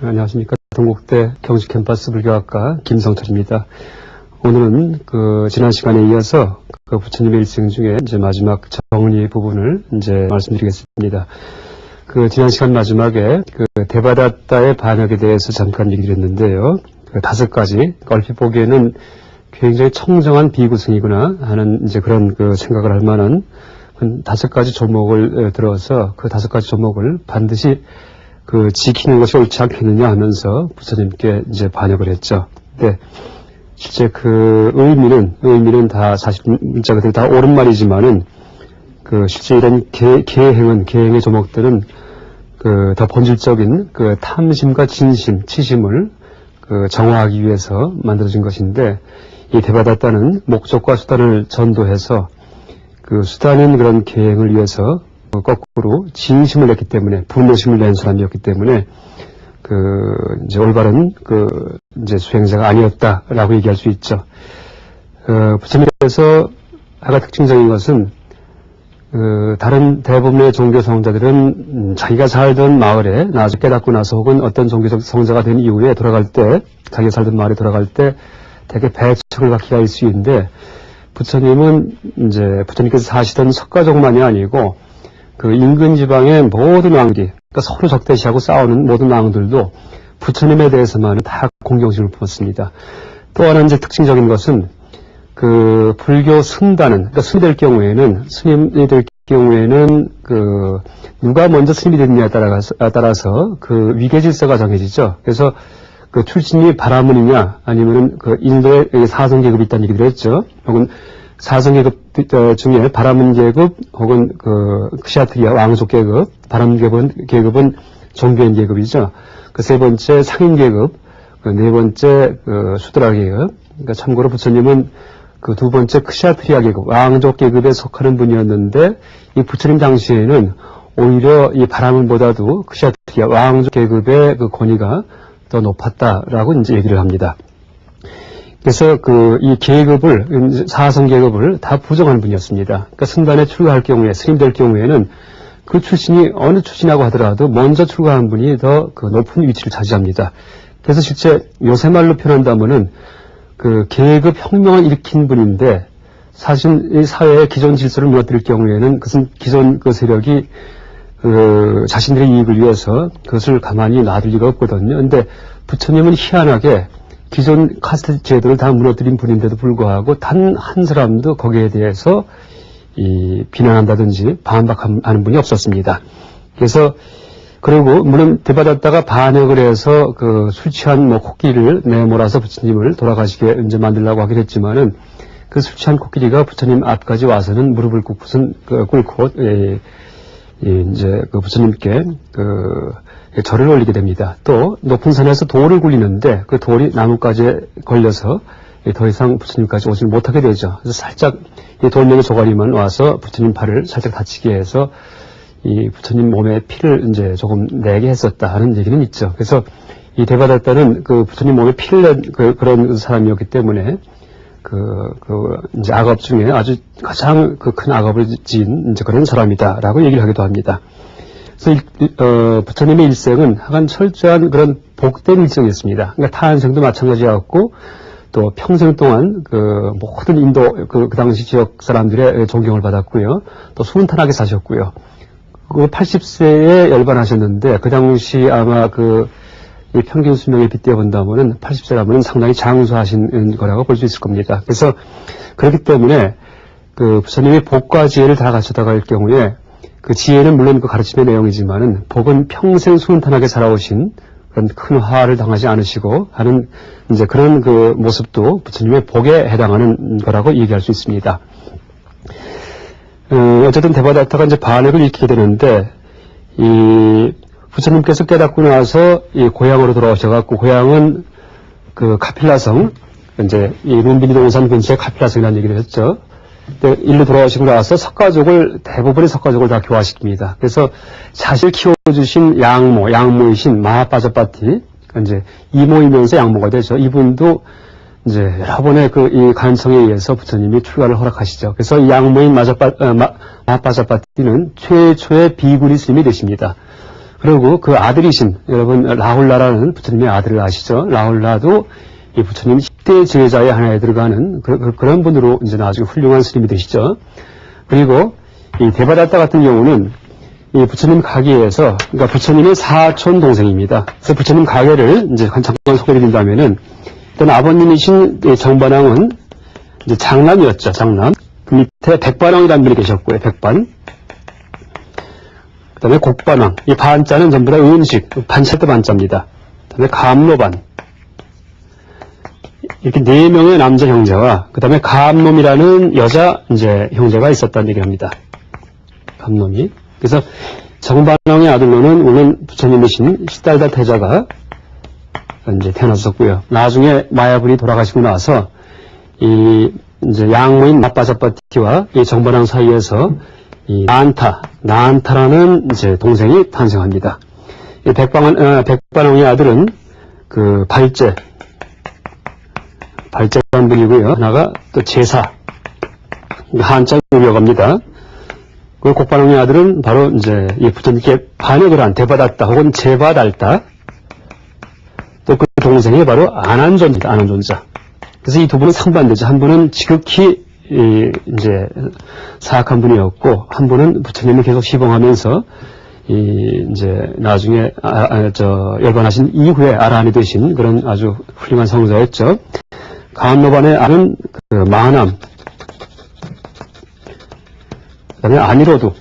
안녕하십니까. 동국대 경식캠퍼스 불교학과 김성철입니다. 오늘은 지난 시간에 이어서 부처님의 일생 중에 이제 마지막 정리 부분을 이제 말씀드리겠습니다. 지난 시간 마지막에 대바다타의 반역에 대해서 잠깐 얘기를 했는데요. 5가지, 얼핏 보기에는 굉장히 청정한 비구성이구나 하는 이제 그런 생각을 할 만한 5가지 조목을 들어서 5가지 조목을 반드시 지키는 것이 옳지 않겠느냐 하면서 부처님께 이제 반역을 했죠. 근데 실제 의미는 다 사실 문자 그대로 다 옳은 말이지만은 실제 이런 계행의 조목들은 더 본질적인 탐심과 진심, 치심을 정화하기 위해서 만들어진 것인데, 이 대바다타는 목적과 수단을 전도해서 수단인 그런 계행을 위해서 거꾸로 진심을 냈기 때문에, 분노심을 낸 사람이었기 때문에 이제 올바른 이제 수행자가 아니었다라고 얘기할 수 있죠. 부처님께서 하나 특징적인 것은 다른 대부분의 종교 성자들은 자기가 살던 마을에 나중에 깨닫고 나서 혹은 어떤 종교 성자가 된 이후에 돌아갈 때, 자기가 살던 마을에 돌아갈 때 되게 배척을 받기가 일쑤인데, 부처님은 이제 부처님께서 사시던 석가족만이 아니고 인근 지방의 모든 왕들이, 그러니까 서로 적대시하고 싸우는 모든 왕들도 부처님에 대해서만 다 공경심을 품었습니다. 또 하나 이제 특징적인 것은 불교 승단은, 그러니까 스님이 될 경우에는 누가 먼저 스님이 됐느냐에 따라서 위계 질서가 정해지죠. 그래서 출신이 바라문이냐, 아니면은 인도에 사성계급이 있다는 얘기를 했죠. 혹은 사성계급 중에 바라문 계급, 혹은 크샤트리아 왕족 계급, 바라문 계급은 종교인 계급이죠. 3번째 상인 계급, 4번째 수드라 계급. 그러니까 참고로 부처님은 2번째 크샤트리아 계급, 왕족 계급에 속하는 분이었는데, 이 부처님 당시에는 오히려 이 바라문보다도 크샤트리아 왕족 계급의 권위가 더 높았다라고 이제 얘기를 합니다. 그래서 이 계급을, 사성 계급을 다 부정한 분이었습니다. 그러니까 승단에 출가할 경우에, 스님 될 경우에는 그 출신이 어느 출신하고 하더라도 먼저 출가한 분이 더 높은 위치를 차지합니다. 그래서 실제 요새 말로 표현한다면은 계급 혁명을 일으킨 분인데, 사실 이 사회의 기존 질서를 무너뜨릴 경우에는 그것은 기존 세력이 자신들의 이익을 위해서 그것을 가만히 놔둘 리가 없거든요. 근데 부처님은 희한하게 기존 카스트 제도를 다 무너뜨린 분인데도 불구하고 단 한 사람도 거기에 대해서 비난한다든지 반박하는 분이 없었습니다. 그리고 물론 대바다타가 반역을 해서 술 취한 코끼리를 내몰아서 부처님을 돌아가시게 이제 만들려고 하긴 했지만은 술 취한 코끼리가 부처님 앞까지 와서는 무릎을 꿇고 이제 부처님께 절을 올리게 됩니다. 또 높은 산에서 돌을 굴리는데 돌이 나뭇가지에 걸려서 더 이상 부처님까지 오지 못하게 되죠. 그래서 살짝 이 돌멩이 조가리만 와서 부처님 팔을 살짝 다치게 해서 이 부처님 몸에 피를 이제 조금 내게 했었다 하는 얘기는 있죠. 그래서 이 대바다타는 부처님 몸에 피를 낸 그런 사람이었기 때문에 이제 악업 중에 아주 가장 큰 악업을 지은 이제 그런 사람이다라고 얘기를 하기도 합니다. 그래서 부처님의 일생은 하간 철저한 그런 복된 일생이었습니다. 그러니까 타한생도 마찬가지였고, 또 평생 동안 모든 인도 그 당시 지역 사람들의 존경을 받았고요. 또 순탄하게 사셨고요. 80세에 열반하셨는데, 그 당시 아마 이 평균 수명에 빗대어 본다면은 80세라면은 상당히 장수하신 거라고 볼 수 있을 겁니다. 그래서 그렇기 때문에 부처님의 복과 지혜를 다 갖추다가 할 경우에 지혜는 물론 가르침의 내용이지만은 복은 평생 순탄하게 살아오신 그런 큰 화를 당하지 않으시고 하는 이제 그런 모습도 부처님의 복에 해당하는 거라고 얘기할 수 있습니다. 어쨌든 대바다타가 이제 반역을 일으키게 되는데, 부처님께서 깨닫고 나서 이 고향으로 돌아오셔갖고, 고향은 카필라성, 이제 이 룸비니 동산 근처에 카필라성이라는 얘기를 했죠. 일로 돌아오시고 나서 대부분의 석가족을 다 교화시킵니다. 그래서 자신을 키워주신 양모이신 마하빠자빠티, 이제 이모이면서 양모가 되죠. 이분도 이제 여러 번의 이 간청에 의해서 부처님이 출가를 허락하시죠. 그래서 이 양모인 마하빠자빠티는 최초의 비구니 스님이 되십니다. 그리고 그 아들이신, 여러분, 라훌라라는 부처님의 아들을 아시죠? 라훌라도 이 부처님 10대 제자의 하나에 들어가는 그런 분으로 이제 나중에 훌륭한 스님이 되시죠. 그리고 이 데바다tta 같은 경우는 이 부처님 가게에서, 그러니까 부처님의 사촌 동생입니다. 그래서 부처님 가게를 이제 잠깐 소개해드린다면은, 일단 아버님이신 정반왕은 이제 장남이었죠, 장남. 그 밑에 백반왕이라는 분이 계셨고요, 백반. 그 다음에 곡반왕. 이 반자는 전부 다 음식, 반차도 반자입니다. 그 다음에 감로반. 이렇게 4명의 남자 형제와, 그 다음에 감놈이라는 여자 이제 형제가 있었다는 얘기를 합니다. 감놈이. 그래서 정반왕의 아들로는 오늘 부처님이신 시달다 태자가 이제 태어났었고요. 나중에 마야불이 돌아가시고 나서 이 이제 양모인 마빠자빠티와 이 정반왕 사이에서 이 나한타라는 이제 동생이 탄생합니다. 이 백반왕의 아들은 그 발제라는 분이고요. 하나가 또 제사, 한자 유력합니다. 그 곡반왕의 아들은 바로 이제 이 부처님께 반역을 한 데바다tta 혹은 제바달타, 또 그 동생이 바로 아난존입니다. 아난존자. 그래서 이 두 분은 상반되죠. 한 분은 지극히 이제 사악한 분이었고, 한 분은 부처님을 계속 시봉하면서 이제 나중에 열반하신 이후에 아라한이 되신 그런 아주 훌륭한 성자였죠. 가암노반의 아는 그 마하남, 그 다음에 아니로도,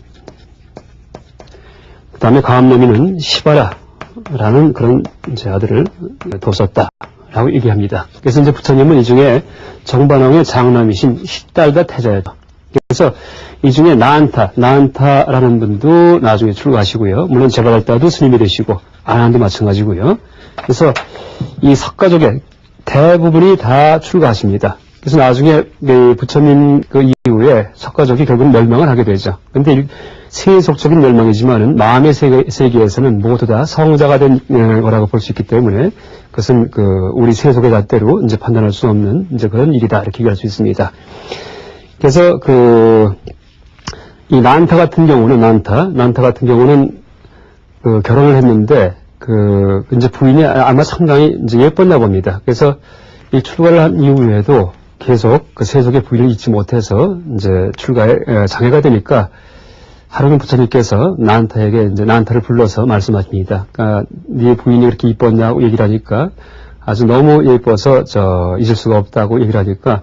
그 다음에 가암노미는 시바라라는 그런 이제 아들을 뒀었다라고 얘기합니다. 그래서 이제 부처님은 이 중에 정반왕의 장남이신 시달다 태자였다. 그래서 이 중에 나한타라는 분도 나중에 출가하시고요. 물론 제바달타도 스님이 되시고, 아난도 마찬가지고요. 그래서 이 석가족의 대부분이 다 출가하십니다. 그래서 나중에 부처님 그 이후에 석가족이 결국 멸망을 하게 되죠. 그런데 세속적인 멸망이지만은 마음의 세계에서는 모두 다 성자가 된 거라고 볼 수 있기 때문에 그것은 그 우리 세속의 잣대로 이제 판단할 수 없는 이제 그런 일이다 이렇게 얘기할 수 있습니다. 그래서 이 난타 같은 경우는 그 결혼을 했는데 이제 부인이 아마 상당히 이제 예뻤나 봅니다. 그래서 이 출가를 한 이후에도 계속 그 세속의 부인을 잊지 못해서 이제 출가에 장애가 되니까 하루는 부처님께서 나한타에게 이제 나한타를 불러서 말씀하십니다. 그러니까 네 부인이 그렇게 이뻤냐고 얘기를 하니까 아주 너무 예뻐서 잊을 수가 없다고 얘기를 하니까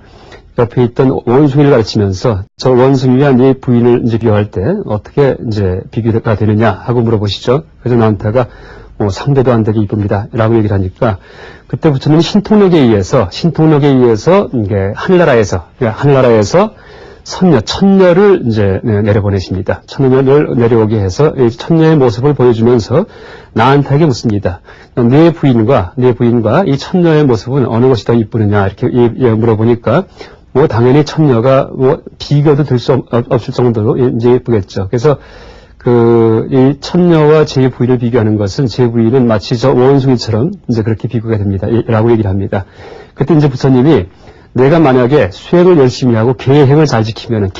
옆에 있던 원숭이를 가르치면서 저 원숭이와 네 부인을 이제 비교할 때 어떻게 이제 비교가 되느냐 하고 물어보시죠. 그래서 나한타가 상대도 안 되게 이쁩니다. 라고 얘기를 하니까, 그때 부처님은 신통력에 의해서, 이게 하늘나라에서 천녀를 이제 내려보내십니다. 천녀를 내려오게 해서 이 천녀의 모습을 보여주면서 나한테게 묻습니다. 내 부인과 이 천녀의 모습은 어느 것이 더 이쁘느냐, 이렇게 물어보니까, 당연히 천녀가 비교도 될 수 없을 정도로 이제 예쁘겠죠. 그래서 이 천녀와 제 부인을 비교하는 것은 제 부인은 마치 저 원숭이처럼 이제 그렇게 비교가 됩니다. 라고 얘기를 합니다. 그때 이제 부처님이 내가 만약에 수행을 열심히 하고 계행을 잘 지키면은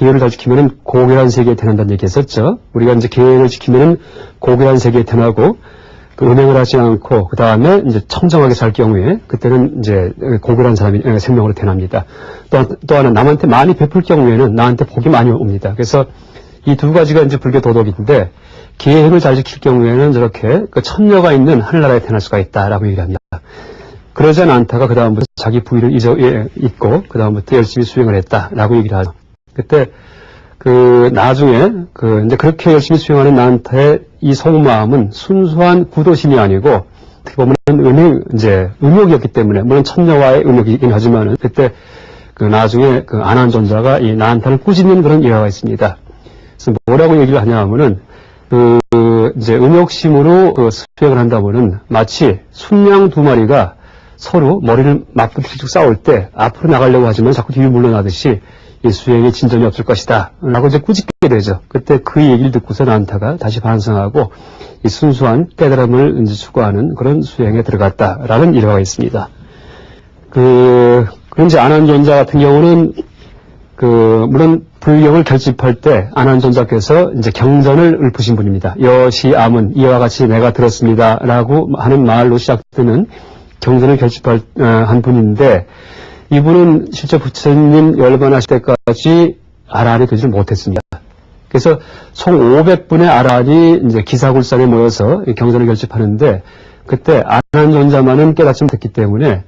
고결한 세계에 태어난다는 얘기 했었죠. 우리가 이제 계행을 지키면은 고결한 세계에 태어나고 음행을 하지 않고 그 다음에 이제 청정하게 살 경우에 그때는 이제 고결한 사람이 생명으로 태어납니다. 또 하나 남한테 많이 베풀 경우에는 나한테 복이 많이 옵니다. 그래서 이 두 가지가 이제 불교 도덕인데, 계행을 잘 지킬 경우에는 저렇게 그 천녀가 있는 하늘나라에 태어날 수가 있다라고 얘기를 합니다. 그러자 나한타가 그 다음부터 자기 부위를 잊고 그 다음부터 열심히 수행을 했다라고 얘기를 하죠. 그때 나중에 이제 그렇게 열심히 수행하는 나한타의 이 속마음은 순수한 구도심이 아니고 어떻게 보면 음욕이었기 때문에, 물론 천녀와의 음욕이긴 하지만은 그때 나중에 아난존자가 이 나한타를 꾸짖는 그런 일화가 있습니다. 그래서 뭐라고 얘기를 하냐 하면은, 이제 음욕심으로 수행을 한다면은 마치 순양 두 마리가 서로 머리를 맞붙이고 싸울 때 앞으로 나가려고 하지만 자꾸 뒤로 물러나듯이 이 수행에 진전이 없을 것이다. 라고 이제 꾸짖게 되죠. 그때 그 얘기를 듣고서 나한타가 다시 반성하고 이 순수한 깨달음을 이제 추구하는 그런 수행에 들어갔다라는 일화가 있습니다. 그런데 아난존자 같은 경우는 물론 불경을 결집할 때 안한존자께서 이제 경전을 읊으신 분입니다. 여시암은 이와 같이 내가 들었습니다라고 하는 말로 시작되는 경전을 결집한 분인데 이분은 실제 부처님 열반하실 때까지 아라한이 되지를 못했습니다. 그래서 총 500분의 아라한이 이제 기사굴산에 모여서 경전을 결집하는데 그때 안한존자만은 깨닫지 못했기 때문에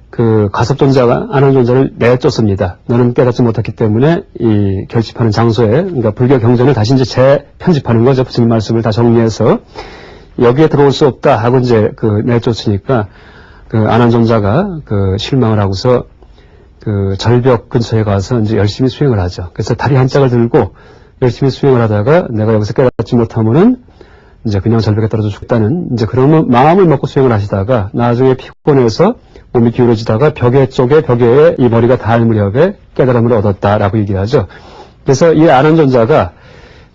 그 가섭존자가 안한존자를 내쫓습니다. 너는 깨닫지 못했기 때문에 이 결집하는 장소에 그러니까 불교 경전을 다시 이제 재편집하는 거죠. 부처님 말씀을 다 정리해서 여기에 들어올 수 없다 하고 이제 그 내쫓으니까 그 안한존자가 그 실망을 하고서 그 절벽 근처에 가서 이제 열심히 수행을 하죠. 그래서 다리 한 짝을 들고 열심히 수행을 하다가 내가 여기서 깨닫지 못하면은 이제 그냥 절벽에 떨어져 죽다는 이제 그런 마음을 먹고 수행을 하시다가 나중에 피곤해서 몸이 기울어지다가 벽에 이 머리가 닿을 무렵에 깨달음을 얻었다라고 얘기하죠. 그래서 이 안한존자가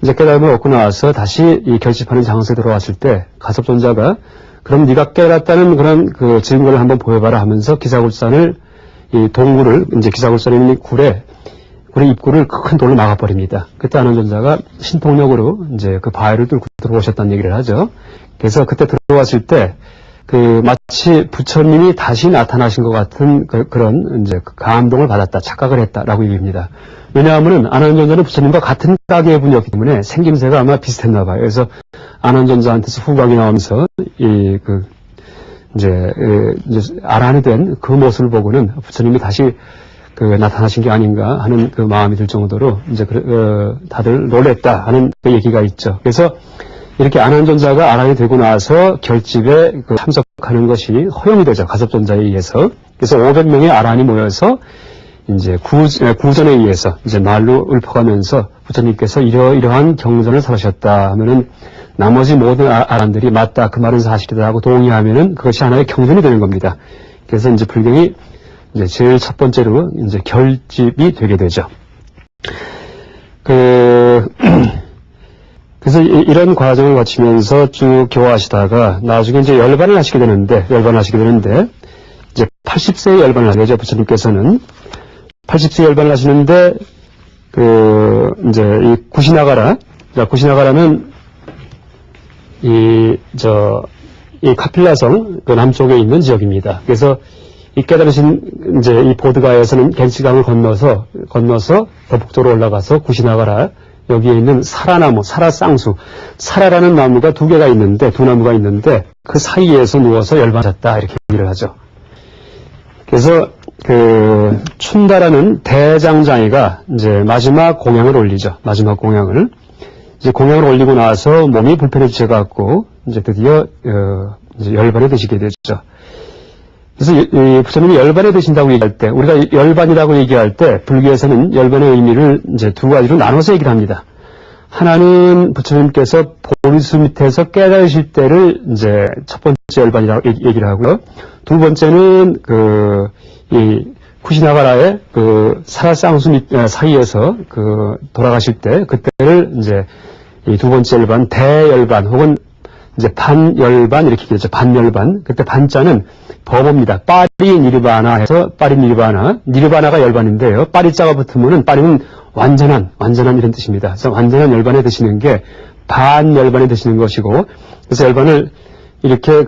이제 깨달음을 얻고 나와서 다시 이 결집하는 장소에 들어왔을 때 가섭존자가 그럼 네가 깨달았다는 그런 그 증거를 한번 보여봐라 하면서 기사굴산을 이 동굴을 이제 기사굴산에 있는 굴의 입구를 큰 돌로 막아버립니다. 그때 안한존자가 신통력으로 이제 그 바위를 뚫고 들어오셨다는 얘기를 하죠. 그래서 그때 들어왔을 때 그 마치 부처님이 다시 나타나신 것 같은 그런 이제 감동을 받았다, 착각을 했다라고 얘기합니다. 왜냐하면은 안한존자는 부처님과 같은 가게의 분이었기 때문에 생김새가 아마 비슷했나 봐요. 그래서 안한존자한테서 후각이 나오면서 이제 아란이 된 그 모습을 보고는 부처님이 다시 나타나신 게 아닌가 하는 그 마음이 들 정도로 이제 다들 놀랬다 하는 그 얘기가 있죠. 그래서 이렇게 안한존자가 아란이 되고 나서 결집에 참석하는 것이 허용이 되죠. 가섭존자에 의해서. 그래서 500명의 아란이 모여서 이제 구전에 의해서 이제 말로 읊어가면서 부처님께서 이러이러한 경전을 설하셨다 하면은 나머지 모든 아란들이 맞다, 그 말은 사실이다 하고 동의하면은 그것이 하나의 경전이 되는 겁니다. 그래서 이제 불경이 이제 제일 첫 번째로 이제 결집이 되게 되죠. 그래서 이런 과정을 거치면서 쭉 교화하시다가 나중에 이제 열반을 하시게 되는데 이제 80세에 열반을 하게 되죠. 부처님께서는 80세에 열반을 하시는데 이제 이 구시나가라는 이 카필라성 그 남쪽에 있는 지역입니다. 그래서 이 깨달으신 이제 이 보드가에서는 겐시강을 건너서 더 북쪽으로 올라가서 구시나가라 여기에 있는 사라나무, 사라쌍수, 사라라는 나무가 두 나무가 있는데 그 사이에서 누워서 열반하셨다 이렇게 얘기를 하죠. 그래서 춘다라는 대장장이가 이제 마지막 공양을 올리죠. 마지막 공양을 이제 공양을 올리고 나서 몸이 불편해지셔 갖고 이제 드디어 이제 열반에 드시게 되죠. 그래서 부처님이 열반에 드신다고 얘기할 때, 우리가 열반이라고 얘기할 때, 불교에서는 열반의 의미를 이제 두 가지로 나눠서 얘기를 합니다. 하나는 부처님께서 보리수 밑에서 깨달으실 때를 이제 첫 번째 열반이라고 얘기를 하고요. 두 번째는 이 쿠시나가라의 사라쌍수 사이에서 돌아가실 때, 그때를 이제 이 두 번째 열반, 대열반, 혹은 이제 반열반, 이렇게 얘기하죠. 반열반. 그때 반자는 버보입니다. 빠리 니르바나 해서 빠리 니르바나가 열반인데요. 빠리자가 붙으면은 빠리는 완전한 이런 뜻입니다. 그래서 완전한 열반에 드시는 게 반열반에 드시는 것이고, 그래서 열반을 이렇게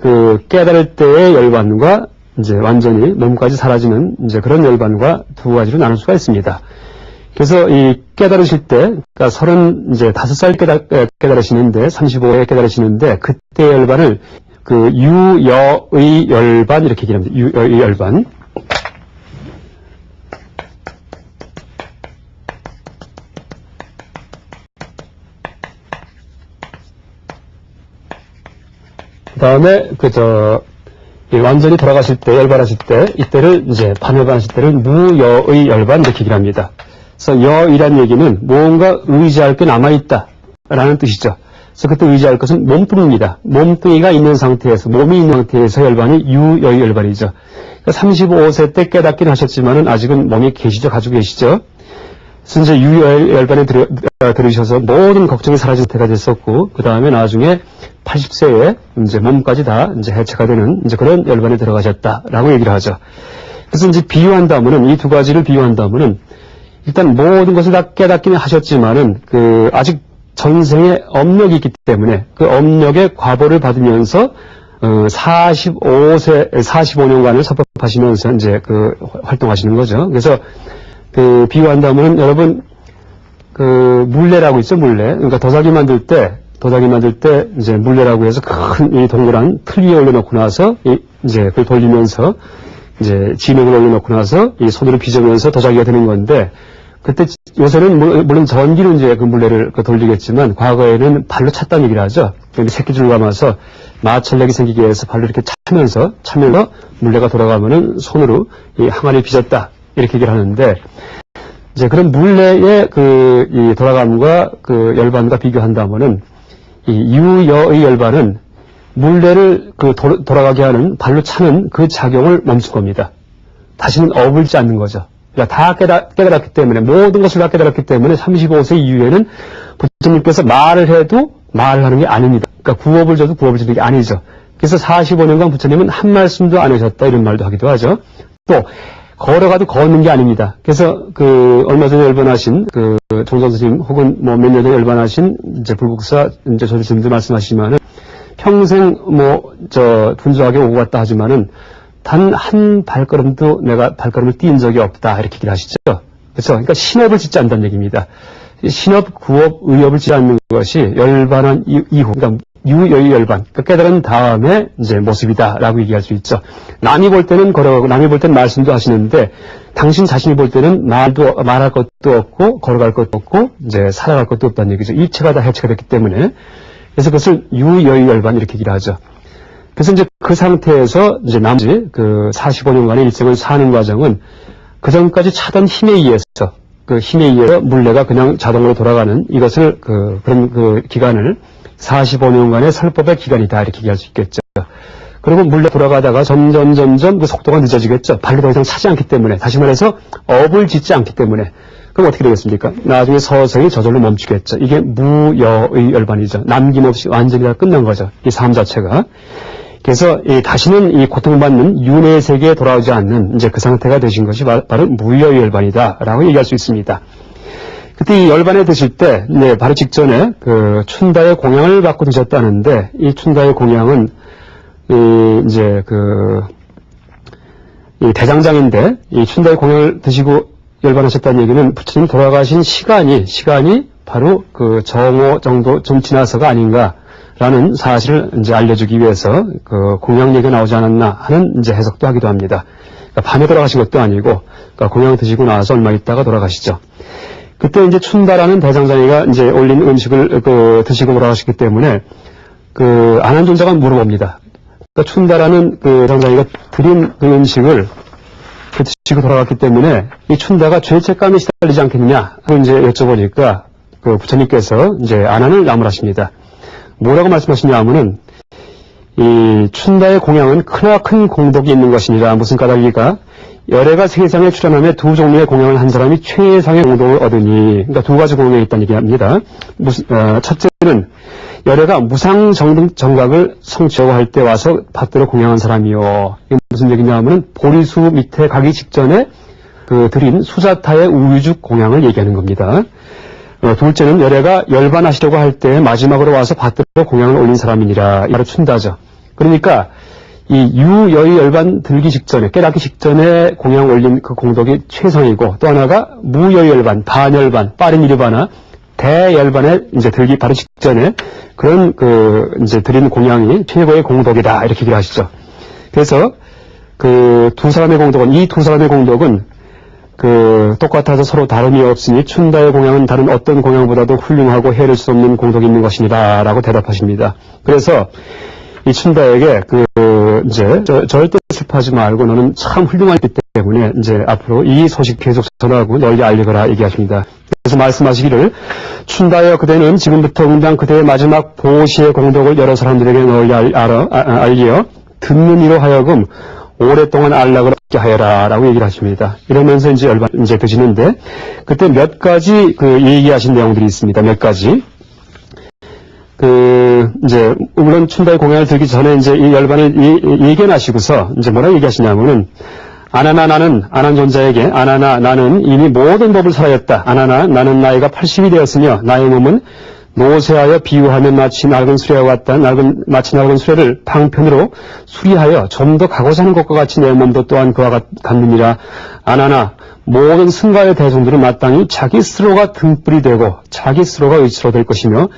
깨달을 때의 열반과 이제 완전히 몸까지 사라지는 이제 그런 열반과 두 가지로 나눌 수가 있습니다. 그래서 이 깨달으실 때, 그러니까 35살 깨달으시는데, 35에 깨달으시는데, 그때 열반을 유여의 열반, 이렇게 얘기합니다. 유여의 열반. 그 다음에, 완전히 돌아가실 때, 열반하실 때, 이때를 이제 반열반하실 때를 무여의 열반, 이렇게 얘기를 합니다. 그래서 여이란 얘기는 무언가 의지할 게 남아있다 라는 뜻이죠. 그래서 그때 의지할 것은 몸뚱이입니다. 몸뚱이가 있는 상태에서, 몸이 있는 상태에서 열반이 유여의 열반이죠. 그러니까 35세 때 깨닫긴 하셨지만은 아직은 몸이 계시죠? 가지고 계시죠? 그래서 이제 유여의 열반에 들으셔서 모든 걱정이 사라진 때가 됐었고, 그 다음에 나중에 80세에 이제 몸까지 다 이제 해체가 되는 이제 그런 열반에 들어가셨다라고 얘기를 하죠. 그래서 이제 비유한다면은, 이 두 가지를 비유한다면은, 일단 모든 것을 다 깨닫기는 하셨지만은 아직 전생에 업력이 있기 때문에 그 업력의 과보를 받으면서 45년간을 섭법하시면서 이제 활동하시는 거죠. 그래서 비유한다면 여러분 물레라고 있죠, 물레. 그러니까 도자기 만들 때 이제 물레라고 해서 큰 이 동그란 틀 위에 올려놓고 나서 이제 그걸 돌리면서 이제 진흙을 올려놓고 나서 이 손으로 빚으면서 도자기가 되는 건데, 그때 요새는 물론 전기로 이제 그 물레를 돌리겠지만 과거에는 발로 찼다는 얘기를 하죠. 그런데 새끼줄 감아서 마찰력이 생기게 해서 발로 이렇게 차면서 물레가 돌아가면은 손으로 이 항아리를 빚었다 이렇게 얘기를 하는데, 이제 그런 물레의 이 돌아감과 열반과 비교한다면은 이 유여의 열반은 물레를 돌아가게 하는 발로 차는 그 작용을 멈춘 겁니다. 다시는 어불지 않는 거죠. 그러니까 다 깨달았기 때문에, 모든 것을 다 깨달았기 때문에 35세 이후에는 부처님께서 말을 해도 말을 하는 게 아닙니다. 그러니까 구업을 줘도 구업을 주는 게 아니죠. 그래서 45년간 부처님은 한 말씀도 안 하셨다 이런 말도 하기도 하죠. 또 걸어가도 걷는 게 아닙니다. 그래서 얼마 전에 열반하신 종선 스님 혹은 몇 년 전에 열반하신 이제 불국사 이제 조주스님도 말씀하시지만은 평생 분주하게 오고 갔다 하지만은 단 한 발걸음도 내가 발걸음을 뛴 적이 없다 이렇게 얘기를 하시죠. 그래서 그러니까 신업을 짓지 않는다는 얘기입니다. 신업, 구업, 의업을 짓지 않는 것이 열반한 이후, 그러니까 유여의 열반, 그러니까 깨달은 다음에 이제 모습이다라고 얘기할 수 있죠. 남이 볼 때는 걸어가고 남이 볼 때는 말씀도 하시는데, 당신 자신이 볼 때는 말할 것도 없고 걸어갈 것도 없고 이제 살아갈 것도 없다는 얘기죠. 입체가 다 해체가 됐기 때문에. 그래서 그것을 유여의 열반 이렇게 얘기를 하죠. 그래서 이제 그 상태에서 이제 나머지 45년간의 일생을 사는 과정은 그 전까지 차던 힘에 의해서 물레가 그냥 자동으로 돌아가는 이것을 그런 기간을 45년간의 설법의 기간이다 이렇게 얘기할 수 있겠죠. 그리고 물레 돌아가다가 점점 그 속도가 늦어지겠죠. 발로 더 이상 차지 않기 때문에, 다시 말해서 업을 짓지 않기 때문에. 그럼 어떻게 되겠습니까? 나중에 서서히 저절로 멈추겠죠. 이게 무여의 열반이죠. 남김없이 완전히 다 끝난 거죠. 이 삶 자체가. 그래서 다시는 이 고통받는 윤회의 세계에 돌아오지 않는 이제 그 상태가 되신 것이 바로 무여의 열반이다라고 얘기할 수 있습니다. 그때 이 열반에 드실 때, 바로 직전에 춘다의 공양을 받고 드셨다는데, 이 춘다의 공양은 이제 이 대장장인데, 이 춘다의 공양을 드시고 열반하셨다는 얘기는 부처님 돌아가신 시간이 바로 정오 정도 좀 지나서가 아닌가라는 사실을 이제 알려주기 위해서 공양 얘기가 나오지 않았나 하는 이제 해석도 하기도 합니다. 그러니까 밤에 돌아가신 것도 아니고, 그러니까 공양 드시고 나서 얼마 있다가 돌아가시죠. 그때 이제 춘다라는 대장장이가 이제 올린 음식을 드시고 돌아가셨기 때문에 안한존자가 물어봅니다. 그러니까 춘다라는 대장장이가 드린 그 음식을 드시고 돌아갔기 때문에 이 춘다가 죄책감에 시달리지 않겠느냐 하고 이제 여쭤보니까 부처님께서 이제 안한을 나무라십니다. 뭐라고 말씀하시냐 하면은 이 춘다의 공양은 크나큰 공덕이 있는 것이니라. 무슨 까닭이가? 열애가 세상에 출현함에 두 종류의 공양을 한 사람이 최상의 공덕을 얻으니, 그러니까 두 가지 공양이 있다는 얘기합니다. 첫째는 열애가 무상정각을 성취하고 할 때 와서 받들어 공양한 사람이요. 이게 무슨 얘기냐 하면은 보리수 밑에 가기 직전에 드린 수사타의 우유죽 공양을 얘기하는 겁니다. 둘째는 열애가 열반하시려고 할 때 마지막으로 와서 받들어 공양을 올린 사람이니라. 바로 춘다죠. 그러니까 이 유여의 열반 들기 직전에, 깨닫기 직전에 공양 올린 그 공덕이 최상이고, 또 하나가 무여의 열반, 반열반, 빠른 이르바나 대열반에 이제 들기 바로 직전에 그런 이제 드린 공양이 최고의 공덕이다 이렇게 얘기를 하시죠. 그래서 두 사람의 공덕은 똑같아서 서로 다름이 없으니 춘다의 공양은 다른 어떤 공양보다도 훌륭하고 헤아릴 수 없는 공덕이 있는 것이니라 라고 대답하십니다. 그래서 이 춘다에게 이제 절대 슬퍼하지 말고 너는 참 훌륭하기 때문에 이제 앞으로 이 소식 계속 전하고 널리 알리거라 얘기하십니다. 그래서 말씀하시기를, 춘다여 그대는 지금부터 응당 그대의 마지막 보시의 공덕을 여러 사람들에게 널리 알리어 듣는 이로 하여금 오랫동안 알락을 얻게 하여라 라고 얘기를 하십니다. 이러면서 이제 드시는데, 그때 몇 가지 얘기하신 내용들이 있습니다. 몇 가지. 이제 물론 춘다의 공양을 들기 전에 이제 이 열반을 얘기하시고서 이제 뭐라고 얘기하시냐면은, 아나나 나는 아난존자에게 아나나 나는 이미 모든 법을 살아였다. 아나나 나는 나이가 80이 되었으며 나의 몸은 노쇠하여 비유하면 마치 낡은 수레와 같다. 마치 낡은 수레를 방편으로 수리하여 좀 더 가고자 하는 것과 같이 내 몸도 또한 그와 같느니라. 아나나 모든 승가의 대종들은 마땅히 자기 스스로가 등불이 되고 자기 스스로가 의지로 될 것이며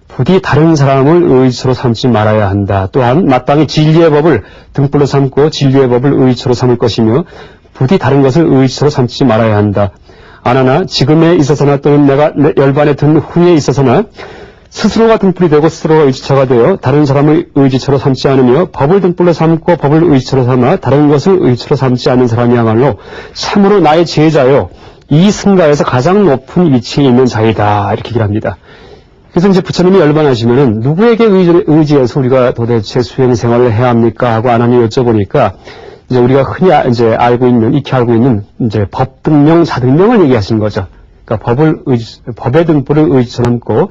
부디 다른 사람을 의지로 삼지 말아야 한다. 또한 마땅히 진리의 법을 등불로 삼고 진리의 법을 의지로 삼을 것이며 부디 다른 것을 의지로 삼지 말아야 한다. 아나나 지금에 있어서나 또는 내가 열반에 든 후에 있어서나 스스로가 등불이 되고 스스로가 의지처가 되어 다른 사람을 의지처로 삼지 않으며 법을 등불로 삼고 법을 의지처로 삼아 다른 것을 의지처로 삼지 않는 사람이야말로 참으로 나의 제자요 이 승가에서 가장 높은 위치에 있는 자이다. 이렇게 얘기를 합니다. 그래서 이제 부처님이 열반하시면은 누구에게 의지해서 우리가 도대체 수행 생활을 해야 합니까? 하고 아나니 여쭤보니까 이제 우리가 흔히 이제 익히 알고 있는 이제 법등명, 자등명을 얘기하신 거죠. 그러니까 법의 등불을 의지처로 삼고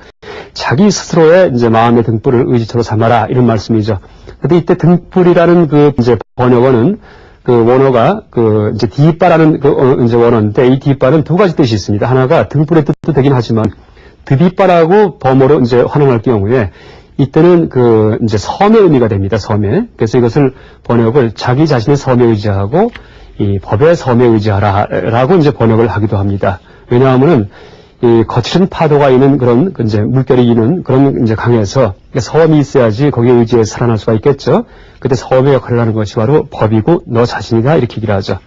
자기 스스로의 이제 마음의 등불을 의지처로 삼아라 이런 말씀이죠. 근데 이때 등불이라는 그 이제 번역어는 그 원어가 그 이제 뒷바라는 그 이제 원어인데 이 뒷바는 두 가지 뜻이 있습니다. 하나가 등불의 뜻도 되긴 하지만 드빗바라고 범어로 이제 활용할 경우에 이때는 그 이제 섬의 의미가 됩니다. 섬에. 그래서 이것을 번역을 자기 자신의 섬에 의지하고 이 법의 섬에 의지하라라고 이제 번역을 하기도 합니다. 왜냐하면은 이 거칠은 파도가 있는 그런 이제 물결이 있는 그런 이제 강에서 섬이 있어야지 거기에 의지해서 살아날 수가 있겠죠. 그때 섬의 역할을 하는 것이 바로 법이고 너 자신이다 이렇게 얘기를 하죠.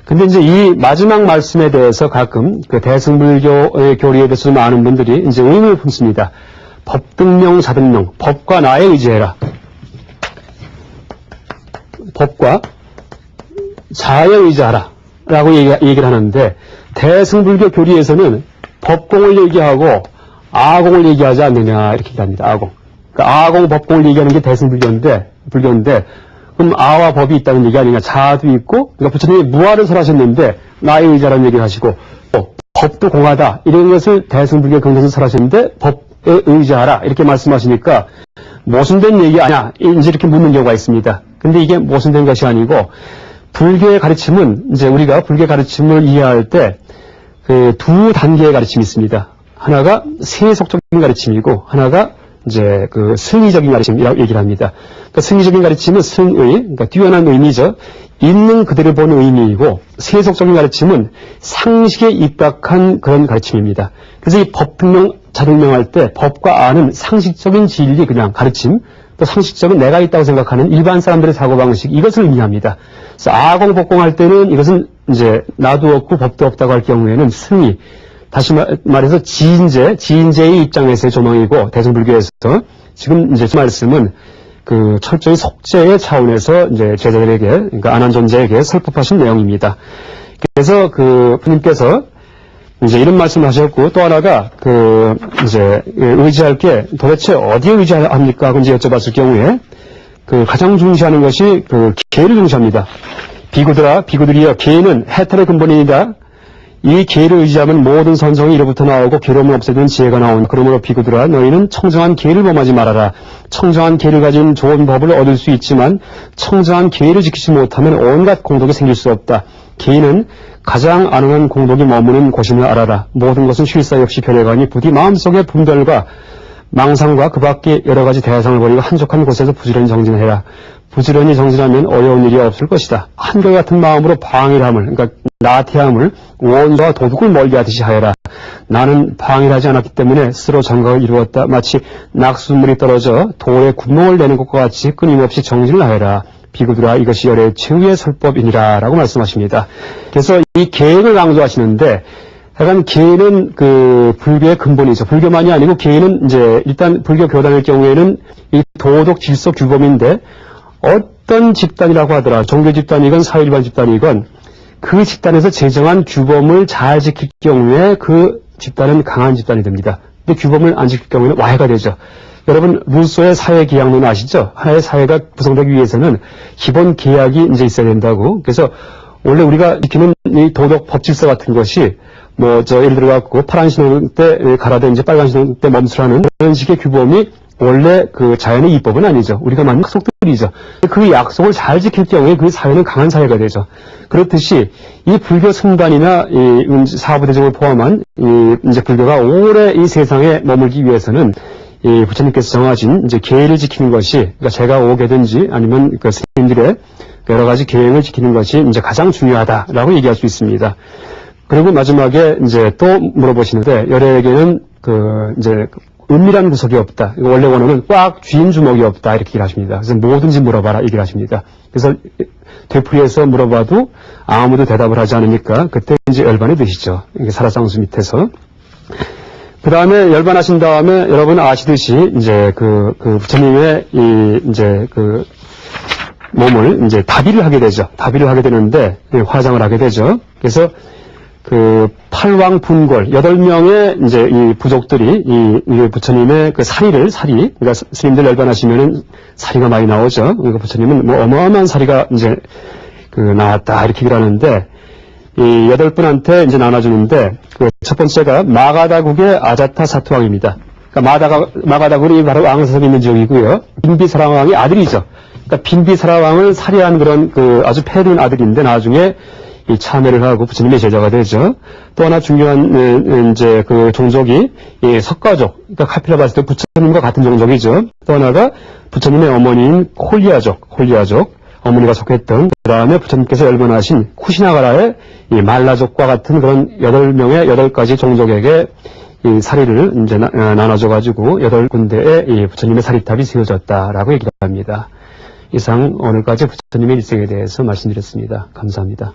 근데 이제 이 마지막 말씀에 대해서 가끔 그 대승불교의 교리에 대해서 많은 분들이 이제 의문을 품습니다. 법등명, 자등명, 법과 나에 의지해라. 법과 자에 의지하라. 라고 얘기를 하는데 대승불교 교리에서는 법공을 얘기하고 아공을 얘기하지 않느냐 이렇게 얘기합니다. 아공. 그러니까 아공, 법공을 얘기하는 게 대승불교인데 그럼 아와 법이 있다는 얘기 아니냐. 자도 있고 그러니까 부처님이 무아를 설하셨는데 나의 의지라는 얘기를 하시고 법도 공하다. 이런 것을 대승불교 경전에서 설하셨는데 법에 의지하라. 이렇게 말씀하시니까 모순된 얘기 아니야. 이제 이렇게 묻는 경우가 있습니다. 근데 이게 모순된 것이 아니고 불교의 가르침은 이제 우리가 불교의 가르침을 이해할 때 그 두 단계의 가르침이 있습니다. 하나가 세속적인 가르침이고 하나가 이제 그 승의적인 가르침이라고 얘기를 합니다. 그러니까 승의적인 가르침은 승의, 그러니까 뛰어난 의미죠. 있는 그대로 보는 의미이고 세속적인 가르침은 상식에 입각한 그런 가르침입니다. 그래서 이 법등명, 자등명할 때 법과 아는 상식적인 진리 그냥 가르침, 또 상식적인 내가 있다고 생각하는 일반 사람들의 사고방식 이것을 의미합니다. 그래서 아공법공할 때는 이것은 이제 나도 없고 법도 없다고 할 경우에는 승의, 다시 말해서 지인제의 입장에서의 조망이고 대승불교에서 지금 이제 말씀은 그 철저히 속죄의 차원에서 이제 제자들에게 그러니까 아난존자에게 설법하신 내용입니다. 그래서 그 부님께서 이제 이런 말씀을 하셨고 또 하나가 그 이제 의지할 게 도대체 어디에 의지합니까? 하고 이제 여쭤봤을 경우에 그 가장 중시하는 것이 그 계를 중시합니다. 비구들이여 계는 해탈의 근본이다. 이 계를 의지하면 모든 선성이 이로부터 나오고 괴로움을 없애주는 지혜가 나온다. 그러므로 비구들아 너희는 청정한 계를 범하지 말아라. 청정한 계를 가진 좋은 법을 얻을 수 있지만 청정한 계를 지키지 못하면 온갖 공덕이 생길 수 없다. 계는 가장 안온한 공덕이 머무는 곳임을 알아라. 모든 것은 쉴 사이 없이 변해가니 부디 마음속의 분별과 망상과 그 밖에 여러 가지 대상을 버리고 한적한 곳에서 부지런히 정진해라. 부지런히 정진하면 어려운 일이 없을 것이다. 한결같은 마음으로 방일함을, 그러니까 나태함을 원수와 도둑을 멀리하듯이 하여라. 나는 방일하지 않았기 때문에 스스로 정각을 이루었다. 마치 낙수물이 떨어져 돌에 구멍을 내는 것과 같이 끊임없이 정진을 하여라. 비구들아 이것이 열의 최후의 설법이니라 라고 말씀하십니다. 그래서 이 계획을 강조하시는데 약간 계는 그 불교의 근본이죠. 불교만이 아니고 계는 이제 일단 불교 교단일 경우에는 이 도덕 질서 규범인데 어떤 집단이라고 하더라 종교 집단이건 사회일반 집단이건 그 집단에서 제정한 규범을 잘 지킬 경우에 그 집단은 강한 집단이 됩니다. 근데 규범을 안 지킬 경우에는 와해가 되죠. 여러분 루소의 사회계약론 아시죠? 하나의 사회가 구성되기 위해서는 기본 계약이 이제 있어야 된다고. 그래서 원래 우리가 지키는 이 도덕 법질서 같은 것이 예를 들어 갖고 파란 신호 때 가라데 이제 빨간 신호 때 멈추라는 그런 식의 규범이 원래 그 자연의 이법은 아니죠. 우리가 만든 약속들이죠. 그 약속을 잘 지킬 경우에 그 사회는 강한 사회가 되죠. 그렇듯이 이 불교僧단이나 이 사부대중을 포함한 이제 불교가 오래 이 세상에 머물기 위해서는 이 부처님께서 정하신 이제 계율을 지키는 것이, 그러니까 제가 오게든지 아니면 그 스님들의 여러 가지 계획을 지키는 것이 이제 가장 중요하다라고 얘기할 수 있습니다. 그리고 마지막에 이제 또 물어보시는데, 열애에게는 그 이제 은밀한 구석이 없다. 원래 원어는 꽉 쥐인 주먹이 없다. 이렇게 얘기를 하십니다. 그래서 뭐든지 물어봐라. 얘기를 하십니다. 그래서 되풀이해서 물어봐도 아무도 대답을 하지 않으니까 그때 이제 열반이 되시죠. 이게 사라상수 밑에서. 그 다음에 열반하신 다음에 여러분 아시듯이 이제 그 부처님의 이제 그 몸을 이제 다비를 하게 되죠. 다비를 하게 되는데 화장을 하게 되죠. 그래서 그 팔왕분골 8명의 이제 이 부족들이 이 부처님의 그 사리, 그러니까 스님들 열반하시면은 사리가 많이 나오죠. 그러니까 부처님은 뭐 어마어마한 사리가 이제 그 나왔다 이렇게 얘기를 하는데, 이 8분한테 이제 나눠주는데, 그 첫 번째가 마가다국의 아자타 사투왕입니다. 그러니까 마가다국이 바로 왕석이 있는 지역이고요. 빈비사라왕이 아들이죠. 그러니까 빈비사라왕을 살해한 그런 그 아주 패된 아들인데 나중에 이 참회를 하고 부처님의 제자가 되죠. 또 하나 중요한 이제 그 종족이 이 석가족, 그러니까 카피라 봤을 때 부처님과 같은 종족이죠. 또 하나가 부처님의 어머니인 홀리아족, 어머니가 속했던, 그 다음에 부처님께서 열반하신 쿠시나가라의 이 말라족과 같은 그런 8명의 8가지 종족에게 이 사리를 이제 나눠줘가지고 8군데에 이 부처님의 사리탑이 세워졌다라고 얘기를 합니다. 이상 오늘까지 부처님의 일생에 대해서 말씀드렸습니다. 감사합니다.